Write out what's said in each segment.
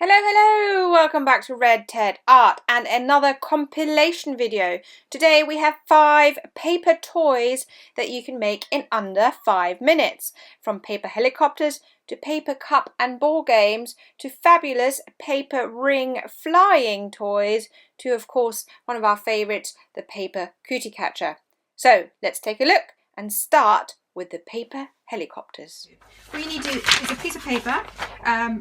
Hello, welcome back to Red Ted Art and another compilation video. Today we have 5 paper toys that you can make in under 5 minutes. From paper helicopters to paper cup and ball games to fabulous paper ring flying toys to, of course, one of our favourites, the paper cootie catcher. So let's take a look and start with the paper helicopters. What you need to do is a piece of paper,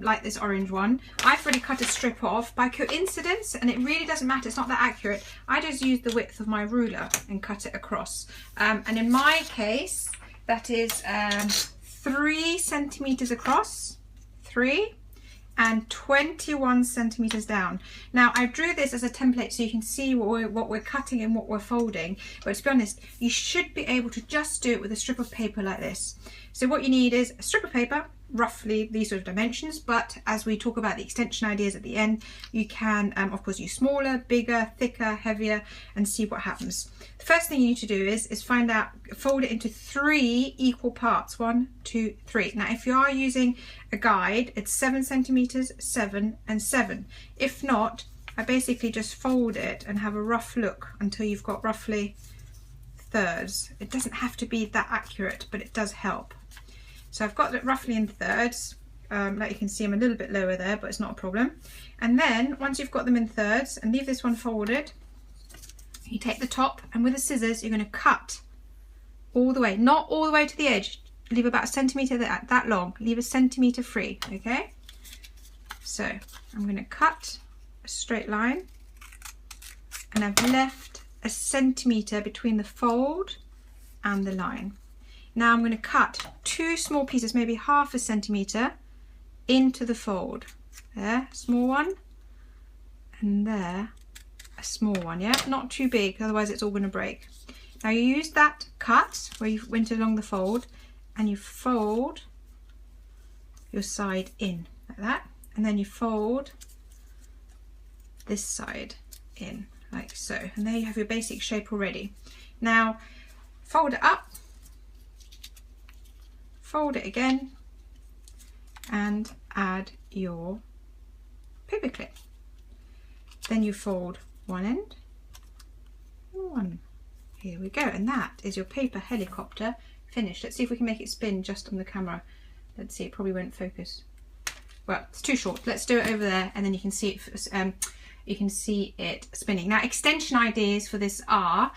like this orange one. I've already cut a strip off by coincidence, and it really doesn't matter, it's not that accurate. I just use the width of my ruler and cut it across. And in my case, that is 3 centimeters across, 3, and 21 centimeters down. Now I drew this as a template so you can see what we're cutting and what we're folding, but to be honest, you should be able to just do it with a strip of paper like this. So what you need is a strip of paper, roughly these sort of dimensions, but as we talk about the extension ideas at the end, you can of course use smaller, bigger, thicker, heavier, and see what happens. The first thing you need to do is find out, fold it into 3 equal parts, 1, 2, 3. Now if you are using a guide, it's 7 centimeters, 7 and 7. If not, I basically just fold it and have a rough look until you've got roughly thirds. It doesn't have to be that accurate, but it does help. So I've got it roughly in thirds. Like you can see, I'm a little bit lower there, but it's not a problem. And then once you've got them in thirds, and leave this one folded, you take the top and with the scissors you're going to cut all the way, not all the way to the edge, leave about 1 centimeter that long, leave 1 centimeter free. Okay, so I'm going to cut a straight line, and I've left 1 centimeter between the fold and the line. Now I'm going to cut 2 small pieces, maybe 1/2 centimeter, into the fold. There, small one, and there, a small one. Yeah, not too big, otherwise it's all going to break. Now you use that cut where you went along the fold, and you fold your side in like that, and then you fold this side in like so, and there you have your basic shape already. Now fold it up, fold it again, and add your paper clip. Then you fold one end, one. Here we go, and that is your paper helicopter finished. Let's see if we can make it spin just on the camera. Let's see, it probably won't focus. Well, it's too short. Let's do it over there, and then you can see it. You can see it spinning. Now, extension ideas for this are: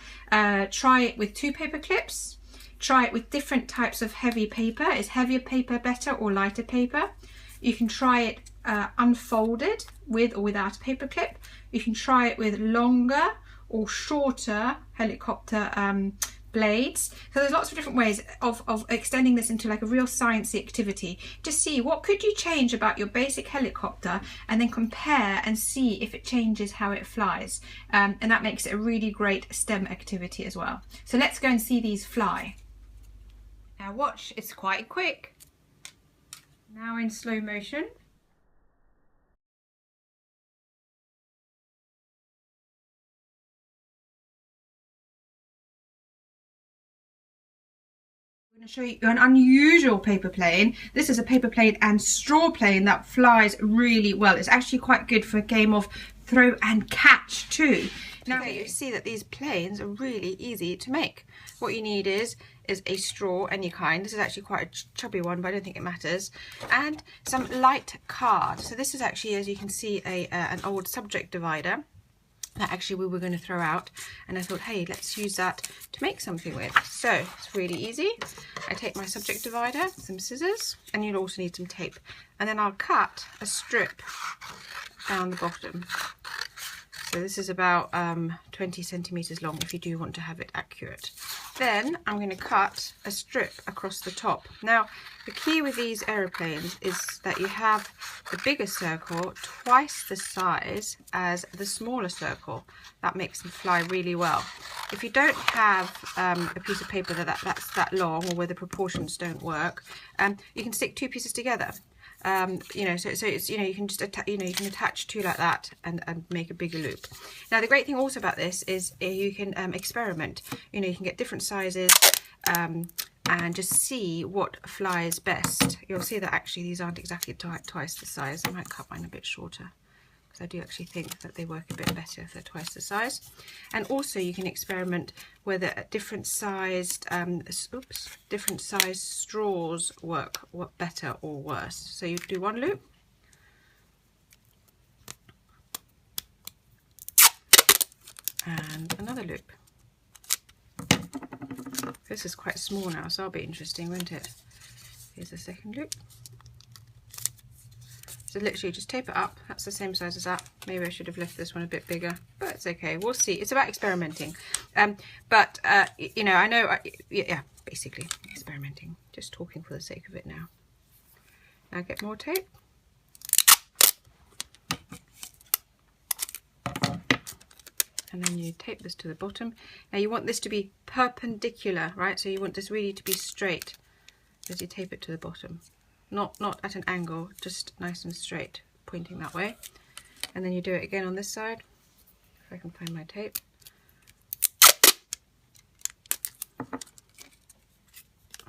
try it with 2 paper clips. Try it with different types of heavy paper. Is heavier paper better or lighter paper? You can try it unfolded with or without a paper clip. You can try it with longer or shorter helicopter blades. So there's lots of different ways of extending this into like a real sciencey activity to see what could you change about your basic helicopter, and then compare and see if it changes how it flies. And that makes it a really great STEM activity as well. So let's go and see these fly. Now watch, it's quite quick. Now in slow motion. I'm going to show you an unusual paper plane. This is a paper plane and straw plane that flies really well. It's actually quite good for a game of throw and catch too. Now you see that these planes are really easy to make. What you need is a straw, any kind. This is actually quite a chubby one, but I don't think it matters. And some light card. So this is actually, as you can see, an old subject divider that actually we were going to throw out, and I thought, hey, let's use that to make something with. So it's really easy. I take my subject divider, some scissors, and you'll also need some tape, and then I'll cut a strip down the bottom. So this is about 20 centimeters long if you do want to have it accurate. Then I'm going to cut a strip across the top. Now the key with these aeroplanes is that you have the bigger circle twice the size as the smaller circle. That makes them fly really well. If you don't have a piece of paper that's that long, or where the proportions don't work, you can stick 2 pieces together. You know, so it's, you know, you can just you can attach 2 like that and make a bigger loop. Now the great thing also about this is you can experiment. You know, you can get different sizes and just see what flies best. You'll see that actually these aren't exactly twice the size. I might cut mine a bit shorter, because I do actually think that they work a bit better if they're twice the size. And also you can experiment whether different sized straws work better or worse. So you do one loop, and another loop. This is quite small now, so that'll be interesting, won't it? Here's the second loop. So literally just tape it up. That's the same size as that. Maybe I should have left this one a bit bigger, but it's okay. We'll see. It's about experimenting. You know, I know, yeah, basically experimenting. Just talking for the sake of it now. Now get more tape. And then you tape this to the bottom. Now you want this to be perpendicular, right? So you want this really to be straight as you tape it to the bottom. Not at an angle, just nice and straight, pointing that way. And then you do it again on this side, if I can find my tape.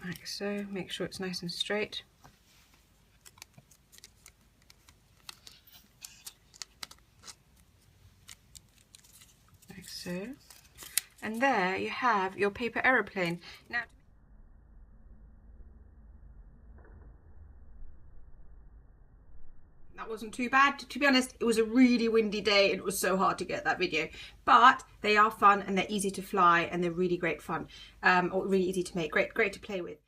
Like so, make sure it's nice and straight. Like so. And there you have your paper aeroplane. Now, that wasn't too bad. To be honest, it was a really windy day and it was so hard to get that video. But they are fun and they're easy to fly and they're really great fun. Or really easy to make, great to play with.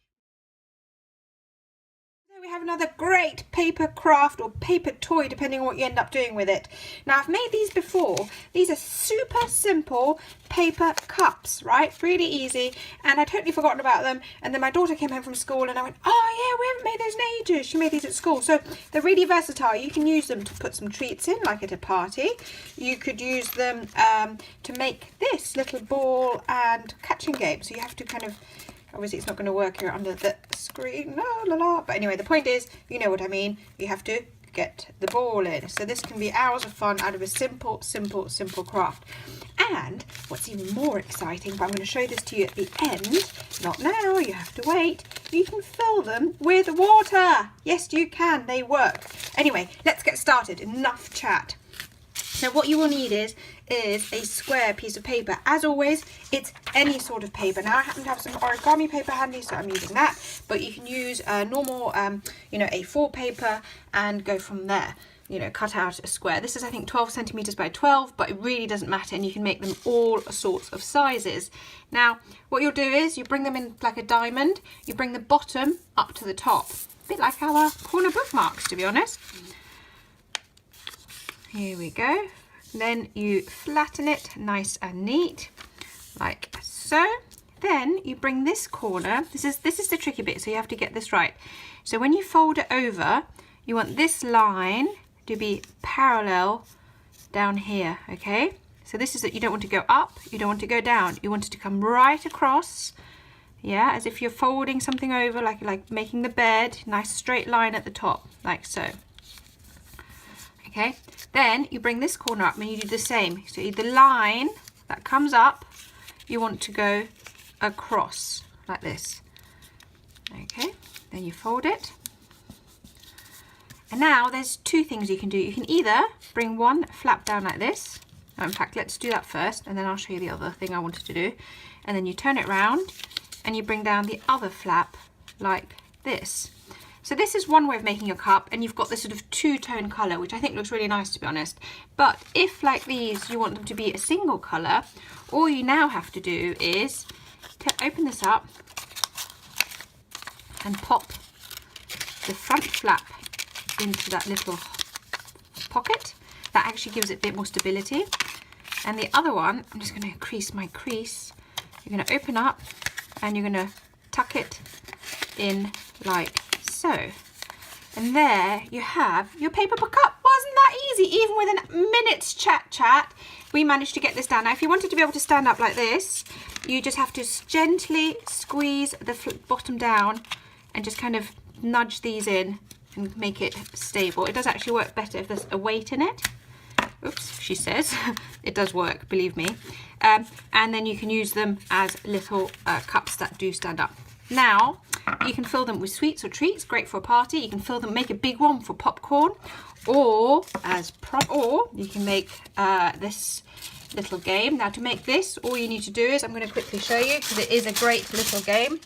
We have another great paper craft or paper toy, depending on what you end up doing with it. Now, I've made these before. These are super simple paper cups, right? Really easy. And I'd totally forgotten about them. And then my daughter came home from school and I went, oh yeah, we haven't made those in ages. She made these at school. So they're really versatile. You can use them to put some treats in, like at a party. You could use them to make this little ball and catching game. So you have to kind of, obviously it's not going to work here under the screen, but anyway, the point is, you know what I mean, you have to get the ball in. So this can be hours of fun out of a simple craft. And what's even more exciting, but I'm going to show this to you at the end, not now, you have to wait, you can fill them with water. Yes, you can, they work. Anyway, let's get started, enough chat. So what you will need is a square piece of paper. As always, it's any sort of paper. Now I happen to have some origami paper handy, so I'm using that. But you can use normal, you know, A4 paper and go from there. You know, cut out a square. This is, I think, 12 centimeters by 12, but it really doesn't matter, and you can make them all sorts of sizes. Now, what you'll do is you bring them in like a diamond. You bring the bottom up to the top, a bit like our corner bookmarks, to be honest. Here we go. Then you flatten it nice and neat, like so. Then you bring this corner. This is the tricky bit, so you have to get this right. So when you fold it over, you want this line to be parallel down here, okay? So this is that you don't want to go up, you don't want to go down. You want it to come right across, yeah, as if you're folding something over, like making the bed. Nice straight line at the top, like so. Okay, then you bring this corner up and you do the same. So the line that comes up, you want to go across like this. Okay, then you fold it. And now there's two things you can do. You can either bring one flap down like this. In fact, let's do that first and then I'll show you the other thing I wanted to do. And then you turn it round and you bring down the other flap like this. So this is one way of making your cup, and you've got this sort of two-tone colour, which I think looks really nice, to be honest. But if, like these, you want them to be a single colour, all you now have to do is to open this up and pop the front flap into that little pocket. That actually gives it a bit more stability. And the other one, I'm just going to increase my crease. You're going to open up and you're going to tuck it in like so. And there you have your paper cup. Wasn't that easy? Even with a minute's chat, we managed to get this down. Now, if you wanted to be able to stand up like this, you just have to gently squeeze the bottom down and just kind of nudge these in and make it stable. It does actually work better if there's a weight in it. Oops, she says. It does work, believe me. And then you can use them as little cups that do stand up. Now, you can fill them with sweets or treats, great for a party. You can fill them, make a big one for popcorn, or you can make this little game. Now, to make this, all you need to do is, I'm going to quickly show you because it is a great little game.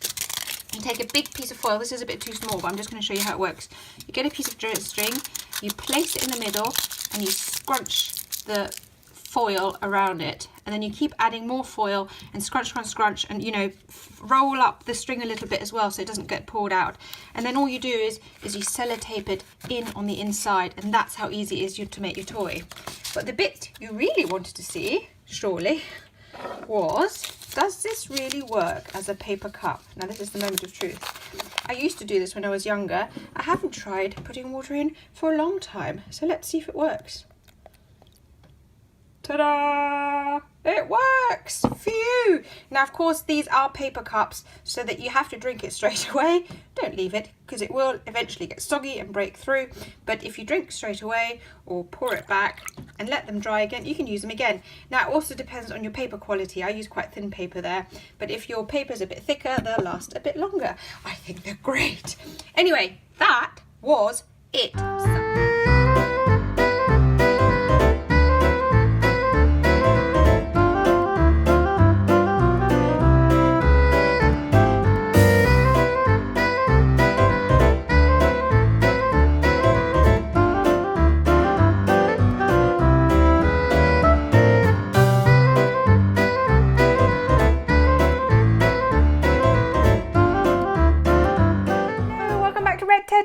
You take a big piece of foil. This is a bit too small, but I'm just going to show you how it works. You get a piece of string, you place it in the middle, and you scrunch the foil around it, and then you keep adding more foil and scrunch, and roll up the string a little bit as well so it doesn't get pulled out. And then all you do is you sellotape it in on the inside, and that's how easy it is to make your toy. But the bit you really wanted to see, surely, was, does this really work as a paper cup? Now this is the moment of truth. I used to do this when I was younger. I haven't tried putting water in for a long time, so let's see if it works. Ta-da! It works! Phew! Now, of course, these are paper cups, so that you have to drink it straight away. Don't leave it, because it will eventually get soggy and break through. But if you drink straight away, or pour it back and let them dry again, you can use them again. Now, it also depends on your paper quality. I use quite thin paper there, but if your paper is a bit thicker, they'll last a bit longer. I think they're great. Anyway, that was it.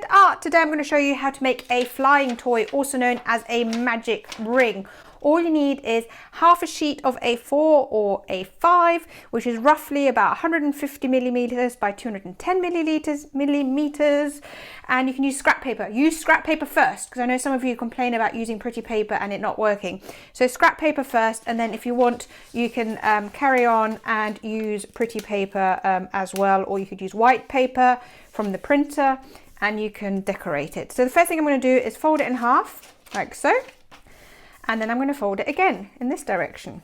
Art. Today I'm going to show you how to make a flying toy, also known as a magic ring. All you need is half a sheet of A4 or A5, which is roughly about 150 millimeters by 210 millimeters, and you can use scrap paper. Use scrap paper first, because I know some of you complain about using pretty paper and it not working. So scrap paper first, and then if you want, you can carry on and use pretty paper as well, or you could use white paper from the printer, and you can decorate it. So the first thing I'm going to do is fold it in half, like so. And then I'm going to fold it again in this direction.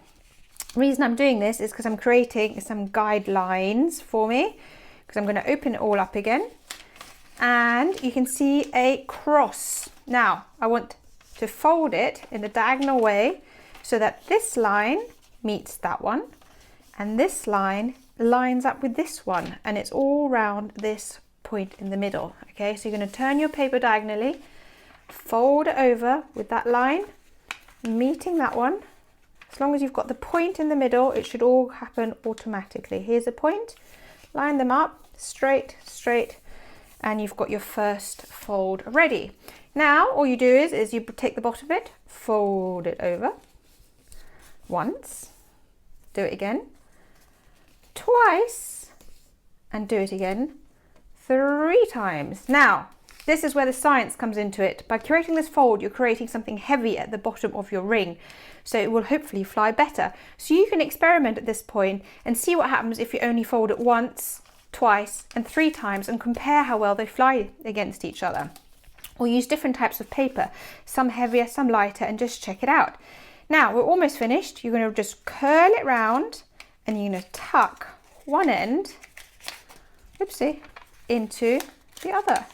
The reason I'm doing this is because I'm creating some guidelines for me, because I'm going to open it all up again. And you can see a cross. Now, I want to fold it in the diagonal way so that this line meets that one, and this line lines up with this one, and it's all round this point in the middle. Okay, so you're going to turn your paper diagonally, fold it over with that line meeting that one. As long as you've got the point in the middle, it should all happen automatically. Here's a point, line them up straight, and you've got your first fold ready. Now all you do is you take the bottom bit, fold it over once, do it again, twice, and do it again 3 times. Now, this is where the science comes into it. By creating this fold, you're creating something heavy at the bottom of your ring, so it will hopefully fly better. So you can experiment at this point and see what happens if you only fold it once, twice, and 3 times, and compare how well they fly against each other. Or use different types of paper, some heavier, some lighter, and just check it out. Now, we're almost finished. You're going to just curl it round, and you're going to tuck one end, oopsie, into the other,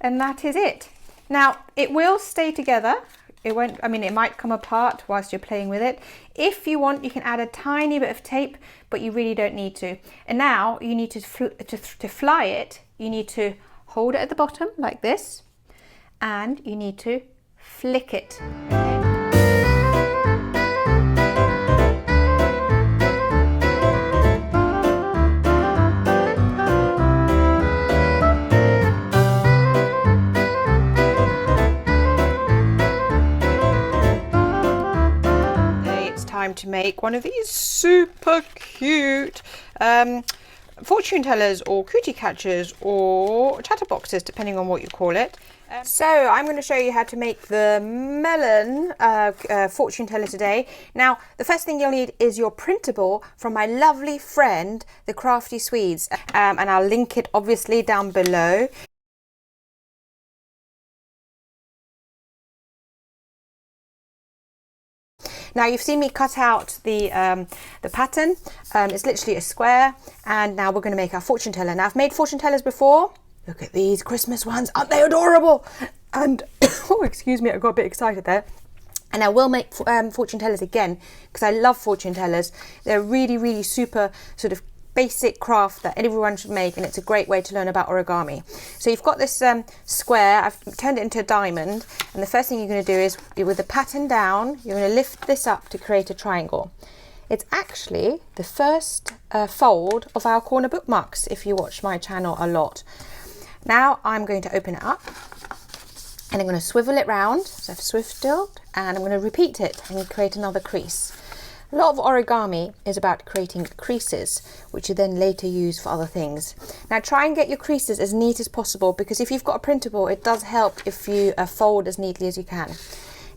and that is it. Now it will stay together, it won't, I mean, it might come apart whilst you're playing with it. If you want, you can add a tiny bit of tape, but you really don't need to. And now you need to fly it, you need to hold it at the bottom like this, and you need to flick it. To make one of these super cute fortune tellers or cootie catchers or chatterboxes, depending on what you call it. So I'm going to show you how to make the melon fortune teller today. Now, the first thing you'll need is your printable from my lovely friend, the Crafty Swedes, and I'll link it obviously down below. Now you've seen me cut out the pattern. It's literally a square, and now we're going to make our fortune teller. Now I've made fortune tellers before. Look at these Christmas ones, aren't they adorable? And oh, excuse me, I got a bit excited there. And I will make fortune tellers again because I love fortune tellers. They're really, really super sort of basic craft that everyone should make, and it's a great way to learn about origami. So you've got this square. I've turned it into a diamond, and the first thing you're going to do is, with the pattern down, you're going to lift this up to create a triangle. It's actually the first fold of our corner bookmarks if you watch my channel a lot. Now I'm going to open it up, and I'm going to swivel it round. So I've swiveled, and I'm going to repeat it and create another crease. A lot of origami is about creating creases, which you then later use for other things. Now try and get your creases as neat as possible, because if you've got a printable, it does help if you fold as neatly as you can.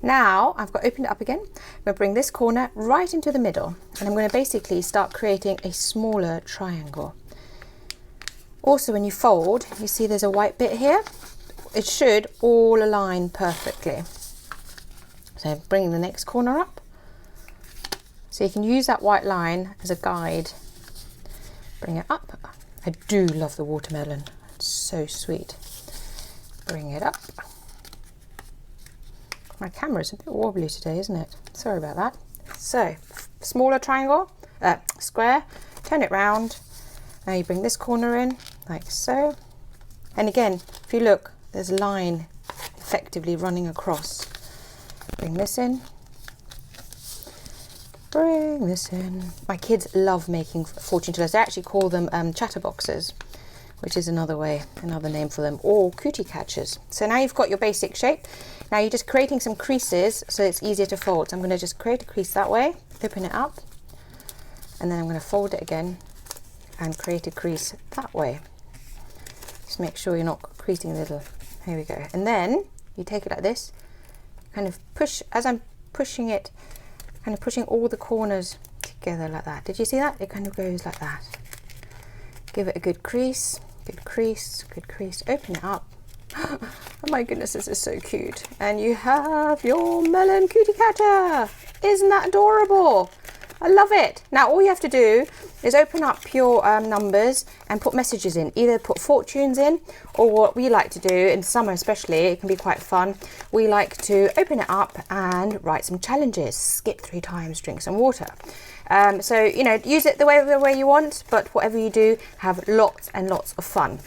Now I've got opened it up again. I'm going to bring this corner right into the middle, and I'm going to basically start creating a smaller triangle. Also, when you fold, you see there's a white bit here. It should all align perfectly. So bringing the next corner up. So you can use that white line as a guide. Bring it up. I do love the watermelon. It's so sweet. Bring it up. My camera's a bit wobbly today, isn't it? Sorry about that. So, smaller triangle, square, turn it round. Now you bring this corner in, like so. And again, if you look, there's a line effectively running across. Bring this in. Bring this in. My kids love making fortune tellers. They actually call them chatterboxes, which is another name for them, or cootie catchers. So now you've got your basic shape. Now you're just creating some creases so it's easier to fold. So I'm going to just create a crease that way, open it up, and then I'm going to fold it again and create a crease that way. Just make sure you're not creasing a little. Here we go. And then you take it like this, kind of push, as I'm pushing it, kind of pushing all the corners together like that. Did you see that? It kind of goes like that. Give it a good crease, good crease, good crease. Open it up. Oh my goodness, this is so cute. And you have your melon cootie catcher. Isn't that adorable? I love it. Now all you have to do is open up your numbers and put messages in. Either put fortunes in, or what we like to do in summer especially, it can be quite fun. We like to open it up and write some challenges. Skip 3 times, drink some water. So, you know, use it the way you want, but whatever you do, have lots and lots of fun.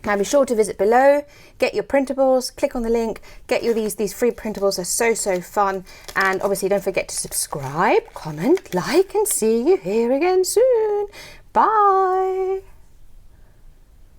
Now be sure to visit below, get your printables, click on the link, get your these free printables. They're so fun. And obviously don't forget to subscribe, comment, like, and see you here again soon. Bye.